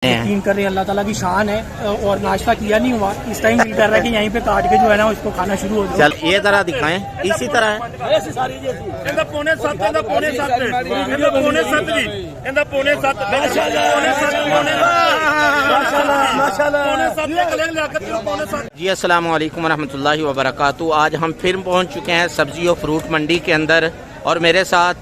यकीन कर रहे हैं, अल्लाह ताला की शान है। और नाश्ता किया नहीं हुआ, इस टाइम दिल कर रहा है कि यहीं पे काट के जो है ना उसको खाना शुरू हो जाए। चल ये तरह दिखाएं, इसी तरह है। पौने सात जी अस्सलाम वालेकुम रहमतुल्लाहि व बरकातहू। आज हम फिर पहुंच चुके हैं सब्जी और फ्रूट मंडी के अंदर और मेरे साथ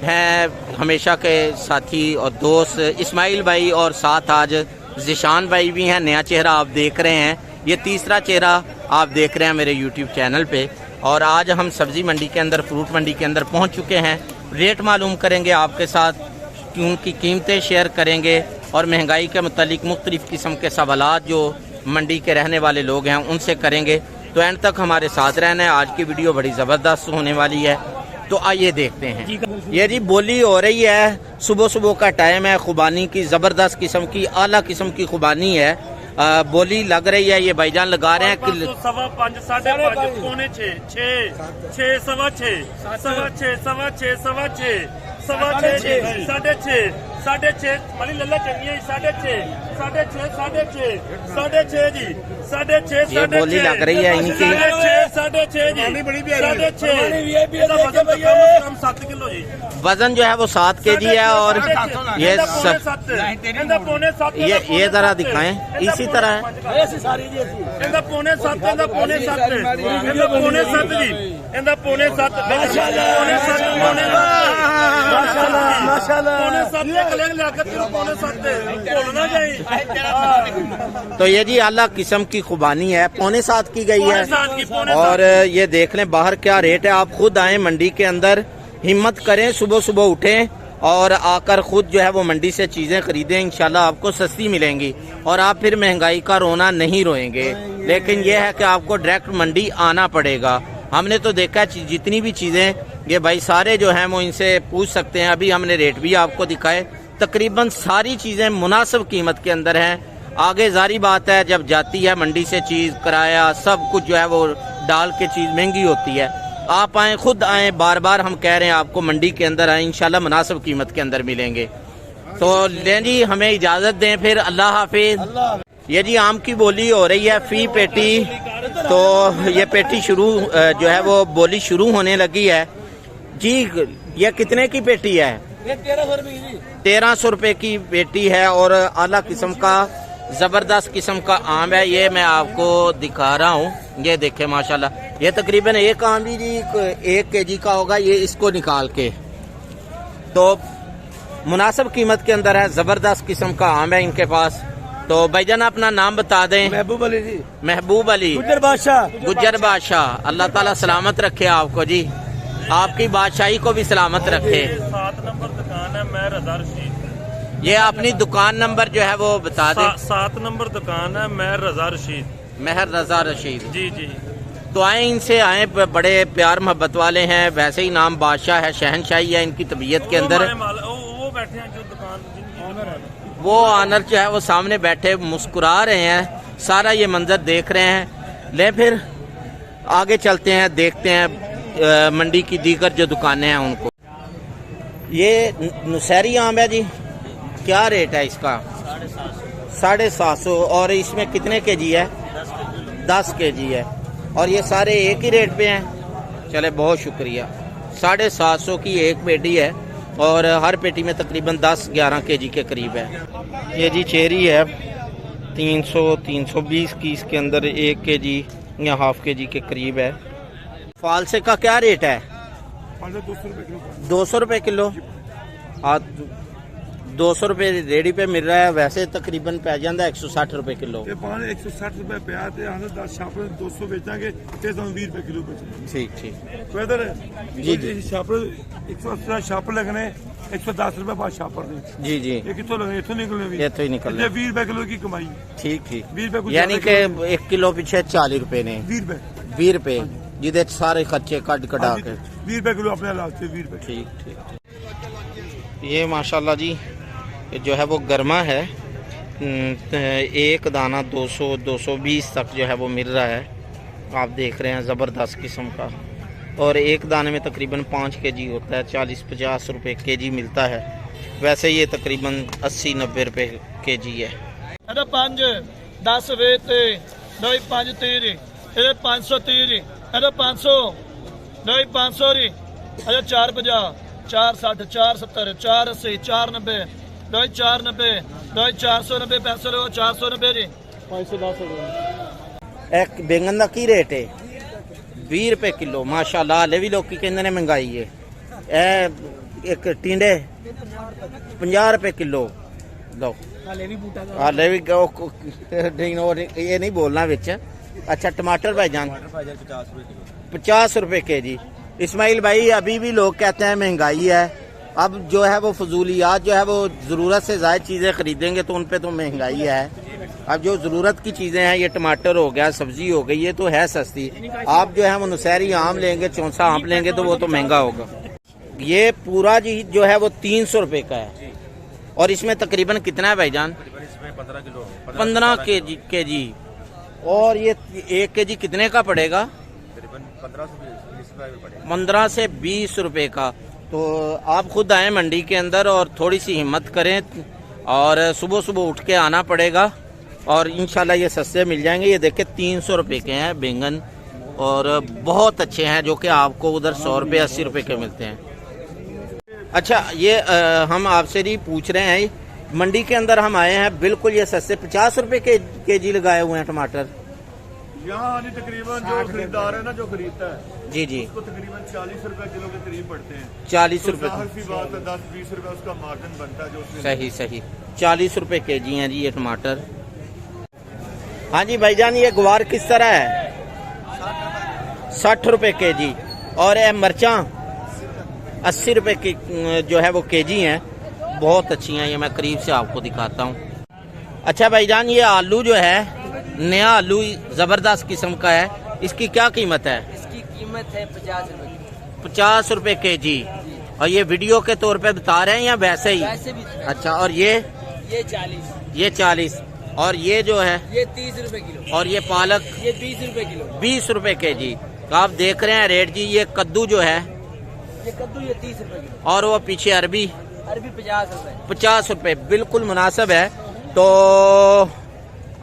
हैं हमेशा के साथी और दोस्त इस्माइल भाई और साथ आज ज़िशान भाई भी हैं। नया चेहरा आप देख रहे हैं, ये तीसरा चेहरा आप देख रहे हैं मेरे यूट्यूब चैनल पे। और आज हम सब्ज़ी मंडी के अंदर फ्रूट मंडी के अंदर पहुंच चुके हैं। रेट मालूम करेंगे आपके साथ, उनकी कीमतें शेयर करेंगे और महंगाई के मुतालिक मुख्तलिफ़ किस्म के सवालात जो मंडी के रहने वाले लोग हैं उनसे करेंगे। तो एंड तक हमारे साथ रहना है। आज की वीडियो बड़ी ज़बरदस्त होने वाली है, तो आइए देखते हैं। ये जी बोली हो रही है, सुबह सुबह का टाइम है, खुबानी की ज़बरदस्त किस्म की आला किस्म की खुबानी है। बोली लग रही है, ये भाईजान लगा रहे हैं कि 5.5 5.5 पौने 6 6 सवा 6 सवा 6 सवा 6 सवा 6 सवा 6 साढ़े 6 वाली लल्ला चाहिए 6.5 6.5 6.5 जी 6.5 ये बोली लग रही है इनकी 6.5 जी 6.5 7 किलो जी। वजन जो है वो 7 kg है। और ये ये जरा दिखाएं, इसी तरह है। पौने 7 तो ये जी आला किस्म की खुबानी है, 6.25 की गई है। और ये देख लें बाहर क्या रेट है। आप खुद आए मंडी के अंदर, हिम्मत करें, सुबह सुबह उठें और आकर खुद जो है वो मंडी से चीज़ें खरीदें। इंशाल्लाह आपको सस्ती मिलेंगी और आप फिर महंगाई का रोना नहीं रोएंगे। लेकिन यह है कि आपको डायरेक्ट मंडी आना पड़ेगा। हमने तो देखा जितनी भी चीज़ें ये भाई सारे जो हैं वो इनसे पूछ सकते हैं। अभी हमने रेट भी आपको दिखाए, तकरीबन सारी चीज़ें मुनासिब कीमत के अंदर हैं। आगे जारी बात है, जब जाती है मंडी से चीज़, किराया सब कुछ जो है वो डाल के चीज़ महंगी होती है। आप आएँ, खुद आएँ, बार बार हम कह रहे हैं आपको मंडी के अंदर आएँ, इंशाल्लाह मुनासिब कीमत के अंदर मिलेंगे। तो लें जी, हमें इजाज़त दें फिर, अल्लाह हाफिज़। ये जी आम की बोली हो रही है फी पेटी, तो ये पेटी शुरू जो है वो बोली शुरू होने लगी है जी। ये कितने की पेटी है? 1300 रुपये की पेटी है और आला किस्म का ज़बरदस्त किस्म का आम है। ये मैं आपको दिखा रहा हूँ, ये देखें माशाल्लाह। ये तकरीबन एक आम भी जी 1 kg का होगा। ये इसको निकाल के तो मुनासिब कीमत के अंदर है, ज़बरदस्त किस्म का आम है इनके पास। तो भाईजान अपना नाम बता दें। महबूब अली जी। महबूब अली गुज्जर बादशाह। अल्लाह ताला सलामत रखे आपको जी, आपकी बादशाही को भी सलामत रखे। 7 नंबर दुकान है महर रज़ा रशीद। ये अपनी दुकान नंबर जो है वो बता दें। 7 नंबर दुकान है महर रज़ा रशीद। महर रज़ा रशीद जी जी। तो आए, इनसे आए, बड़े प्यार मोहब्बत वाले हैं। वैसे ही नाम बादशाह है, शहनशाही है इनकी तबीयत के अंदर। वो बैठे हैं जो दुकान, वो ऑनर जो है वो सामने बैठे मुस्कुरा रहे हैं, सारा ये मंजर देख रहे हैं। ले फिर आगे चलते हैं, देखते हैं मंडी की दीगर जो दुकानें हैं उनको। ये नुसैरी आम है जी, क्या रेट है इसका? 750। और इसमें कितने kg है? 10 kg है। और ये सारे एक ही रेट पे हैं? चले बहुत शुक्रिया। 750 की एक पेटी है और हर पेटी में तकरीबन 10-11 kg के करीब है। ये जी चेरी है 300-320 की, इसके अंदर 1 kg या हाफ kg के करीब है। फालसे का क्या रेट है? 200 रुपये किलो। 200 रुपये रेडी पे मिल रहा है। वैसे तकरीबन पै जाता है 160 रुपये किलो। 160 रुपये पे 10 छापड़ 200 बेचांगे, 20 रुपये किलो बेचेंगे। ठीक तो इधर जी जी छापड़ 180 छापड़ लगने, 110 रुपये बाद छापड़ दे। जी जी। ये कितों लगने? इतों निकले, ये तो ही निकल रहा है। 20 रुपये किलो की कमाई। ठीक 20 रुपये, यानी कि 1 किलो पीछे 40 रुपये ने। 20 रुपये जिदे सारे खर्चे कटा के 20 रुपये किलो अपने हालात से 20 रुपये। ठीक। ये माशाल्लाह जी जो है वो गर्मा है, एक दाना 200-220 तक जो है वो मिल रहा है। आप देख रहे हैं ज़बरदस्त किस्म का। और एक दाने में तकरीबन 5 kg होता है, 40-50 रुपये kg मिलता है। वैसे ये तकरीबन 80-90 रुपए kg है। ਇਹਦਾ 5 10 ਵੇ ਤੇ ਨਹੀਂ 5 30 ਇਹਦੇ 530 ਜੀ ਇਹਦਾ 500 ਨਹੀਂ 500 ਜੀ ਇਹਦਾ 450 460 470 480 490 ਨਹੀਂ 490 ਨਹੀਂ 490 ਪੈਸੇ ਲਓ 490 ਜੀ 510 ਹੋ ਗਏ। एक बैंगन का की रेट है 20 रुपए किलो माशाल्लाह। हाले भी लोग कहते ने महंगाई है। एक टिंडे 50 रुपए किलो लो। हाले भी ये नहीं बोलना बिच। अच्छा टमाटर भाईजान 50 रुपए kg। इस्माइल भाई अभी भी लोग कहते हैं महंगाई है। अब जो है वो फजूलियात जो है वो ज़रूरत से ज़्यादा चीज़ें खरीदेंगे तो उन पे तो महंगाई है। अब जो ज़रूरत की चीज़ें हैं ये टमाटर हो गया, सब्जी हो गई, ये तो है सस्ती। आप जो है वो नुसैरी आम लेंगे, चौंसा आम लेंगे तो वो तो महंगा होगा। ये पूरा जी जो है वो 300 रुपए का है। और इसमें तकरीबन कितना है भाईजान? 15 kg। और ये 1 kg कितने का पड़ेगा? 15 से 20 रुपए का। तो आप खुद आए मंडी के अंदर और थोड़ी सी हिम्मत करें और सुबह सुबह उठ के आना पड़ेगा और इंशाल्लाह ये सस्ते मिल जाएंगे। ये देखिए 300 रुपए के हैं बैंगन और बहुत अच्छे हैं जो कि आपको उधर 100 रुपए 80 रुपए के मिलते हैं। अच्छा ये हम आपसे ही पूछ रहे हैं, मंडी के अंदर हम आए हैं, बिल्कुल ये सस्ते 50 रुपए के kg लगाए हुए हैं टमाटर। यहाँ तकरीबन जो खरीदार है ना, जो खरीदता है जी जी उसको तकरीबन 40 रुपए किलो के करीब पड़ते हैं। 40 रुपए जाहिर सी बात है 10-20 रुपए उसका मार्जिन बनता है जो उसमें। सही सही 40 रुपए kg हैं जी ये टमाटर। हाँ जी भाईजान ये गुवार किस तरह है? 60 रुपए kg। और ये मिर्चा 80 रुपए की जो है वो kg हैं। बहुत अच्छी हैं, ये मैं करीब से आपको दिखाता हूँ। अच्छा भाईजान ये आलू जो है नया आलू जबरदस्त किस्म का है, इसकी क्या कीमत है? इसकी कीमत है 50 रुपए। 50 रुपए kg। और ये वीडियो के तौर पे बता रहे हैं या वैसे ही? वैसे भी। अच्छा और ये 40। ये 40। और ये जो है ये 30 रुपए किलो। और ये पालक ये 20 रुपए किलो। 20 रुपए kg। तो आप देख रहे हैं रेट जी। ये कद्दू जो है ये कद्दू ये 30 रुपए किलो। और वो पीछे अरबी 50 रुपए। 50 रुपए बिल्कुल मुनासिब है। तो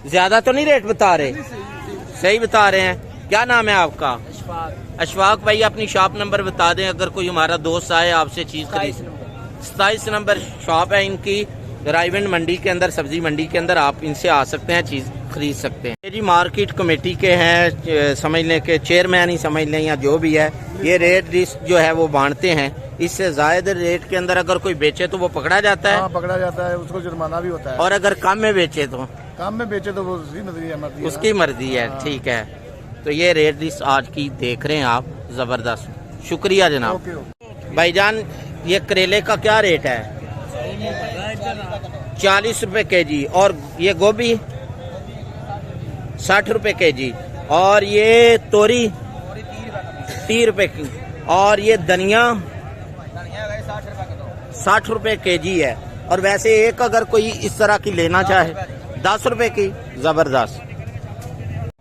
ज्यादा तो नहीं रेट बता रहे, सही बता रहे हैं। क्या नाम है आपका? अशफाक भाई अपनी शॉप नंबर बता दें अगर कोई हमारा दोस्त आए आपसे चीज खरीद। 27 नंबर शॉप है इनकी रायविंड मंडी के अंदर, सब्जी मंडी के अंदर। आप इनसे आ सकते हैं, चीज खरीद सकते हैं। ये जी मार्केट कमेटी के हैं, समझ लें के चेयरमैन ही समझ लें या जो भी है। ये रेट लिस्ट जो है वो बांटते हैं। इससे ज्यादा रेट के अंदर अगर कोई बेचे तो वो पकड़ा जाता है। हाँ पकड़ा जाता है, उसको जुर्माना भी होता है। और अगर कम में बेचे तो काम में बेचे तो वो उसकी मर्जी है। उसकी मर्जी है। ठीक है तो ये रेट लिस्ट आज की देख रहे हैं आप, जबरदस्त। शुक्रिया जनाब। भाईजान ये करेले का क्या रेट है? 40 रुपए kg। और ये गोभी 60 रुपए kg। और ये तोरी 30 रुपए की। और ये धनिया 60 रुपए kg है। और वैसे एक अगर कोई इस तरह की लेना चाहे 10 रुपए की। जबरदस्त।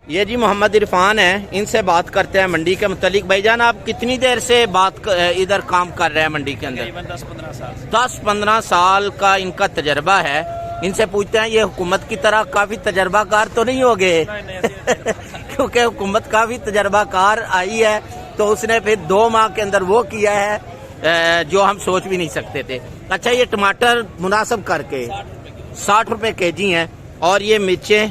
ये जी मोहम्मद इरफान है, इनसे बात करते हैं मंडी के मुतालिक। भाईजान आप कितनी देर से इधर काम कर रहे हैं मंडी के अंदर? 10-15 साल। 10-15 साल का इनका तजर्बा है। इनसे पूछते हैं ये हुकूमत की तरह काफी तजर्बाकार तो नहीं हो गए? क्योंकि हुकूमत काफी तजर्बाकार आई है तो उसने फिर 2 माह के अंदर वो किया है जो हम सोच भी नहीं सकते थे। अच्छा ये टमाटर मुनासिब करके 60 रुपए kg हैं। और ये मिर्चें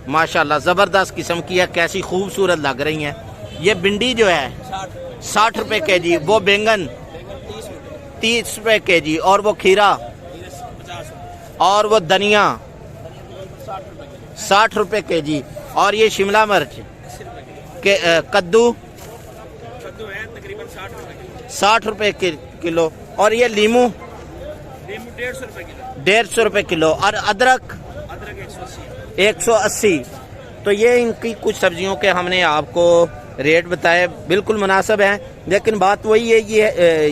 माशाल्लाह जबरदस्त किस्म की है, कैसी खूबसूरत लग रही हैं। ये भिंडी जो है 60 रुपए kg। वो बैंगन 30 रुपए kg। और वो खीरा और वो धनिया 60 रुपए kg। और ये शिमला मिर्च के कद्दू 60 रुपए किलो। और ये लीमू 150 रुपए किलो। और अदरक 180। तो ये इनकी कुछ सब्जियों के हमने आपको रेट बताए, बिल्कुल मुनासिब है। लेकिन बात वही है,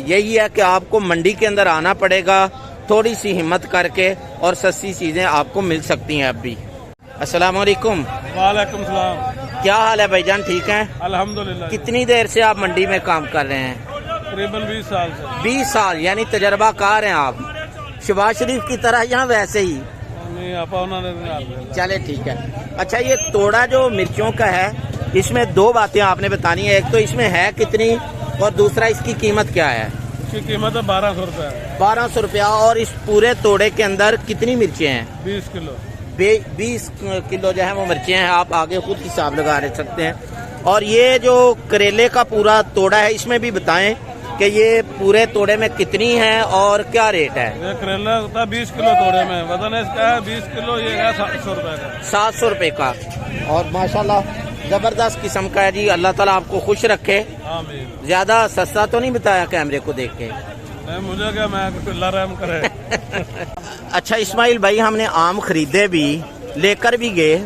यही है कि आपको मंडी के अंदर आना पड़ेगा, थोड़ी सी हिम्मत करके, और सस्ती चीजें आपको मिल सकती हैं। अब भी अस्सलाम वालेकुम। वालेकुम सलाम। क्या हाल है भाईजान, ठीक हैं? अल्हम्दुलिल्लाह। कितनी देर से आप मंडी में काम कर रहे हैं? तकरीबन 20 साल से। 20 साल यानी तजर्बाकार हैं आप। शहबाज शरीफ की तरह या वैसे ही? नहीं आप उन्होंने चले ठीक है। अच्छा ये तोड़ा जो मिर्चों का है, इसमें दो बातें आपने बतानी है, एक तो इसमें है कितनी और दूसरा इसकी कीमत क्या है? इसकी कीमत है 1200 रुपये। 1200 रुपया। और इस पूरे तोड़े के अंदर कितनी मिर्चें हैं? 20 किलो। 20 किलो जो है वो मिर्चें हैं, आप आगे खुद हिसाब लगा सकते हैं। और ये जो करेले का पूरा तोड़ा है, इसमें भी बताएं कि ये पूरे तोड़े में कितनी है और क्या रेट है? ये करेला होता है 20 किलो तोड़े में, वजन इसका है 20 किलो, ये है 700 रुपये का। 700 रुपये का। और माशाल्लाह जबरदस्त किस्म का है जी। अल्लाह ताला आपको खुश रखे। आमीन। ज्यादा सस्ता तो नहीं बताया कैमरे को देख के? नहीं मुझे क्या, मैं अल्लाह रहम करे। अच्छा इस्माइल भाई, हमने आम खरीदे भी, लेकर भी गए,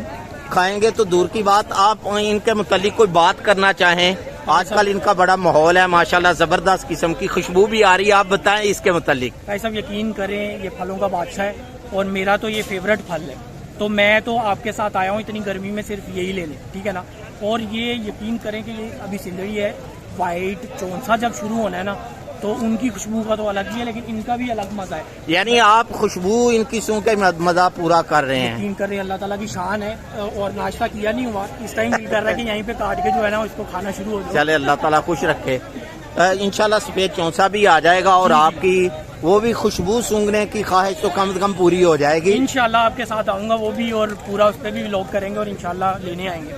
खाएंगे तो दूर की बात। आप इनके मुतालिक कोई बात करना चाहें? आजकल इनका बड़ा माहौल है माशाल्लाह, जबरदस्त किस्म की खुशबू भी आ रही है, आप बताएं इसके मुतालिक। भाई साहब यकीन करें, ये फलों का बादशाह है और मेरा तो ये फेवरेट फल है, तो मैं तो आपके साथ आया हूँ इतनी गर्मी में सिर्फ यही ले लें, ठीक है ना। और ये यकीन करें कि ये अभी सिंदड़ी है, वाइट चौंसा जब शुरू होना है ना, तो उनकी खुशबू का तो अलग ही है, लेकिन इनका भी अलग मजा है। यानी आप खुशबू इनकी सूं के मजा पूरा कर रहे हैं? यकीन करें अल्लाह ताला की शान है। और नाश्ता किया नहीं हुआ, इस टाइम दिल कर रहा है कि यहीं पे काट के जो है ना इसको खाना शुरू हो जाए। चले अल्लाह ताला खुश रखे। इंशाल्लाह सफेद चौंसा भी आ जाएगा और आपकी वो भी खुशबू सूंघने की ख्वाहिश तो कम से कम पूरी हो जाएगी। इंशाल्लाह आपके साथ आऊंगा वो भी, और पूरा उस पर भी व्लॉग करेंगे और इंशाल्लाह लेने आएंगे।